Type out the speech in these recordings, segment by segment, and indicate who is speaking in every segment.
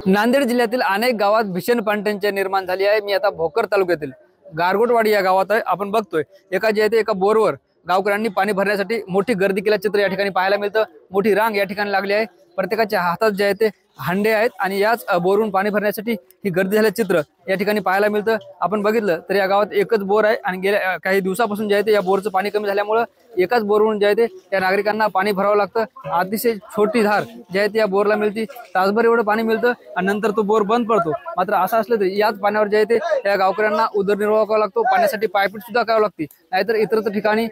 Speaker 1: नांदेड जिल्ह्यातील अनेक गावात भीषण पाणटंचाई निर्माण झाली आहे। मी आता भोकर तालुक्यातील गारगोटवाडी या गावात आहे। आपण बघतोय एका बोरवर गावकऱ्यांनी पाणी भरण्यासाठी मोठी गर्दी केल्याचे चित्र या ठिकाणी पाहायला मिळतं। मोठी रांग या ठिकाणी लागली आहे। प्रत्येकाच्या हातात जे आहे ते हांडे आहेत आणि याच बोरवरून पाणी भरण्यासाठी ही गर्दी झाल्याचे चित्र या ठिकाणी पाहायला मिळतं। आपण बघितलं तर या गावात एकच बोर आहे आणि गेल्या काही दिवसापासून जे आहे ते या बोरचं पाणी कमी झाल्यामुळे एकाच बोरवरून जे आहे ते या नागरिकांना पाणी भरावं लागतं। अतिशय छोटी धार जे आहे ते या बोरला मिळते। तासभर एवढं पाणी मिळतं आणि नंतर तो बोर बंद पडतो। मात्र असं असलं तरी याच पाण्यावर जे आहे ते या गावकऱ्यांना उदरनिर्वाह करावा लागतो। पाण्यासाठी पायपीट सुद्धा करावी लागते, नाहीतर इतर ठिकाणी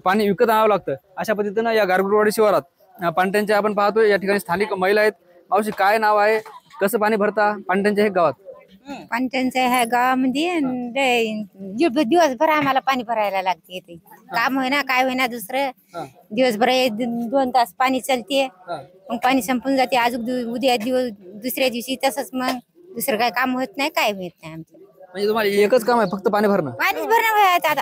Speaker 1: पाणी विकत आणावं लागतं। अशा पद्धतीनं या गारगोटवाडी शिवारात पाणटंचाई आपण पाहतोय। या ठिकाणी स्थानिक महिला आहेत। मावशी, काय नाव आहे, कसं पाणी भरता? पाणटंचाई हे गावात
Speaker 2: पाणटंचाई ह्या गावामध्ये दिवसभर आम्हाला पाणी भरायला लागते। ते काम होईना काय होईना दुसरं दिवसभर 2 तास पाणी चालते, मग पाणी संपून जाते। अजून उद्या दिवस दुसऱ्या दिवशी तसंच, मग दुसरं काय काम होत नाही, काय होत नाही आमचं।
Speaker 1: म्हणजे तुम्हाला एकच काम आहे, फक्त पाणी भरणं?
Speaker 2: पाणीच भरणं आता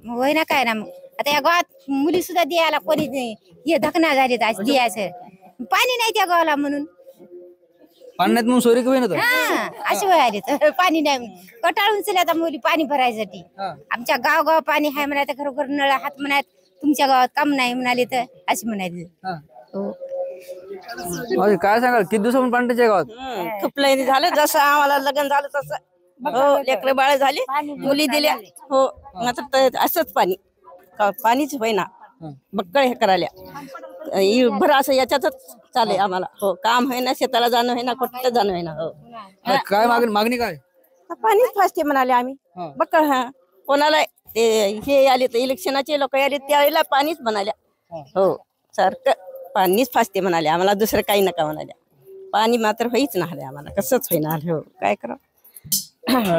Speaker 2: होईना काय ना। मग आता या गावात मुली सुद्धा द्यायला कोणी हे धकना झाले द्यायचं, पाणी नाही त्या गावाला म्हणून।
Speaker 1: पाणी नाही म्हणून सोयरी कमी नव्हतं
Speaker 2: असे वय आले तर पाणी नाही, कटाळून चले आता मुली पाणी भरायसाठी। आमच्या गाव पाणी आहे म्हणायचं, खरोखर नळ हात म्हणायत, तुमच्या गावात काम नाही म्हणाले तर असे म्हणायचं।
Speaker 1: काय सांगाल, किती दिवसापासून पाणटंचाई गावात?
Speaker 3: खूप लय झालं, जसं आम्हाला लग्न झालं तसं हो, लेकरं बाळ झाली, मुली दिल्या हो। आता असंच पाणीच होईना, बक्कळ हे करायला भर असं याच्यातच चाले आम्हाला हो। काम होईना, शेताला जाणं होईना, कुठं जाणं होईना हो।
Speaker 1: काय मागणी काय?
Speaker 3: पाणीच फासते म्हणाले आम्ही बक्कळ। कोणाला ते हे आले तर इलेक्शनाचे लोक आले त्यावेळेला पाणीच म्हणाल्या हो, सारखं पाणीच फासते म्हणाले आम्हाला, दुसरं काही नका म्हणाल्या। पाणी मात्र होईच नाही आम्हाला, कसंच होईना हो, काय करा।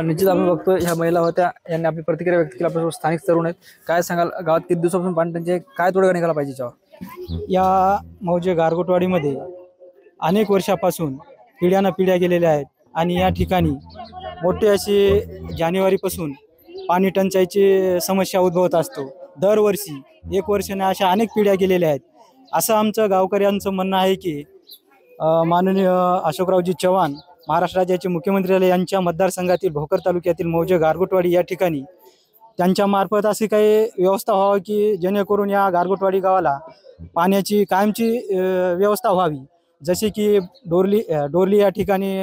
Speaker 1: निश्चित आपण बघतोय ह्या महिला होत्या, यांनी आपली प्रतिक्रिया व्यक्त केली। आपल्यासोबत स्थानिक तरुण आहेत। काय सांगाल, गावात किती दिवसापासून पाणटंचाई, काय तोडगा निघाला पाहिजे याच्यावर?
Speaker 4: या मौजे गारगोटवाडीमध्ये अनेक वर्षापासून पिढ्या गेलेल्या आहेत आणि या ठिकाणी मोठे असे जानेवारीपासून पाणी टंचाईची समस्या उद्भवत असतो। दरवर्षी 1 वर्षाने अशा अनेक पिढ्या गेलेल्या आहेत। असं आमचं गावकऱ्यांचं म्हणणं आहे की माननीय अशोकरावजी चव्हाण महाराष्ट्र राज्याचे मुख्यमंत्री यांच्या मतदारसंघातील भोकर तालुक्यातील मौजे गारगोटवाडी या ठिकाणी त्यांच्या मार्फत अशी काही व्यवस्था व्हावी की जेणेकरून या गारगोटवाडी गावाला पाण्याची कायमची व्यवस्था व्हावी। जसे की डोरली या ठिकाणी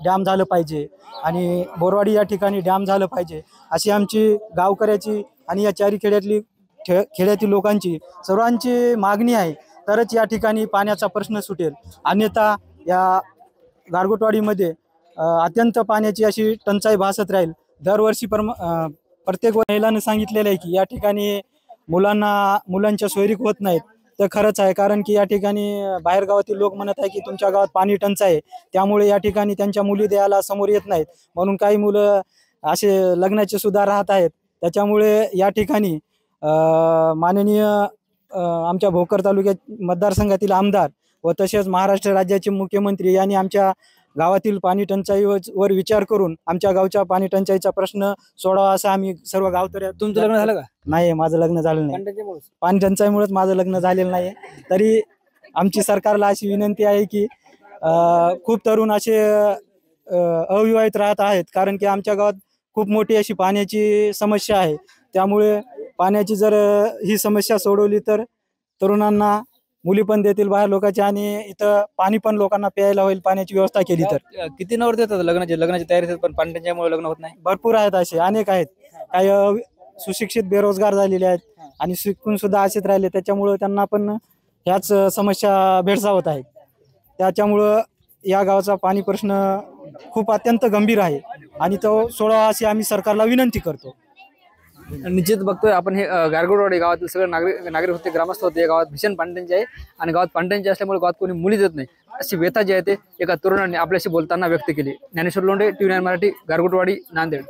Speaker 4: डॅम झालं पाहिजे आणि बोरवाडी या ठिकाणी डॅम झालं पाहिजे, अशी आमची गावकऱ्याची आणि या चारी खेड्यातील लोकांची सर्वांची मागणी आहे। तरच या ठिकाणी पाण्याचा प्रश्न सुटेल, अन्यथा या गारगोटवाडीमध्ये अत्यंत पाण्याची अशी टंचाई भासत राहील। दरवर्षी प्रत्येक महिलांनी सांगितलेलं आहे की या ठिकाणी मुलांच्या सोयरीक होत नाहीत। तर खरंच आहे, कारण की या ठिकाणी बाहेर गावातील लोक म्हणत आहे की तुमच्या गावात पाणी टंचाई आहे, त्यामुळे या ठिकाणी त्यांच्या मुली द्यायला समोर येत नाहीत, म्हणून काही मुलं असे लग्नाचे सुद्धा राहत आहेत। त्याच्यामुळे या ठिकाणी माननीय आमच्या भोकर तालुक्यात मतदारसंघातील आमदार व तसेच महाराष्ट्र राज्याचे मुख्यमंत्री यांनी आमच्या गावातील पाणी टंचाईवर विचार करून आमच्या गावच्या पाणी टंचाईचा प्रश्न सोडावा, असं आम्ही सर्व गावकरी।
Speaker 1: तुमचं लग्न झालं का?
Speaker 4: नाही, माझं लग्न झालं नाही, पाणी टंचाईमुळेच माझं लग्न झालेलं नाही। तरी आमची सरकारला अशी विनंती आहे की खूप तरुण असे अविवाहित राहत आहेत, कारण की आमच्या गावात खूप मोठी अशी पाण्याची समस्या आहे। त्यामुळे पाण्याची जर ही समस्या सोडवली तर तरुणांना मुली पण देतील बाहेर लोकांच्या, आणि इथं पाणी पण लोकांना प्यायला होईल, पाण्याची व्यवस्था केली तर।
Speaker 1: किती नवरदेव येतात लग्नाची तयारी होतात पण पाणटंचाईमुळे लग्न होत नाही?
Speaker 4: भरपूर आहेत, असे अनेक आहेत। काही सुशिक्षित बेरोजगार झालेले आहेत आणि शिकून सुद्धा असेच राहिले, त्याच्यामुळं त्यांना पण ह्याच समस्या भेडसावत आहेत। त्याच्यामुळं या गावाचा पाणी प्रश्न खूप अत्यंत गंभीर आहे आणि तो सोडावा अशी आम्ही सरकारला विनंती करतो।
Speaker 1: निश्चित बघतोय आपण हे गारगोटवाडी गावातील सगळे नागरिक होते, ग्रामस्थ होते। या गावात भीषण पाणटंचाई आहे आणि गावात पाणटंचाई असल्यामुळे गावात कोणी मुली देत नाही, अशी व्यथा जी आहे ते एका तरुणाने आपल्याशी बोलताना व्यक्त केली। ज्ञानेश्वर लोंढे, TV9 मराठी, गारगोटवाडी, नांदेड।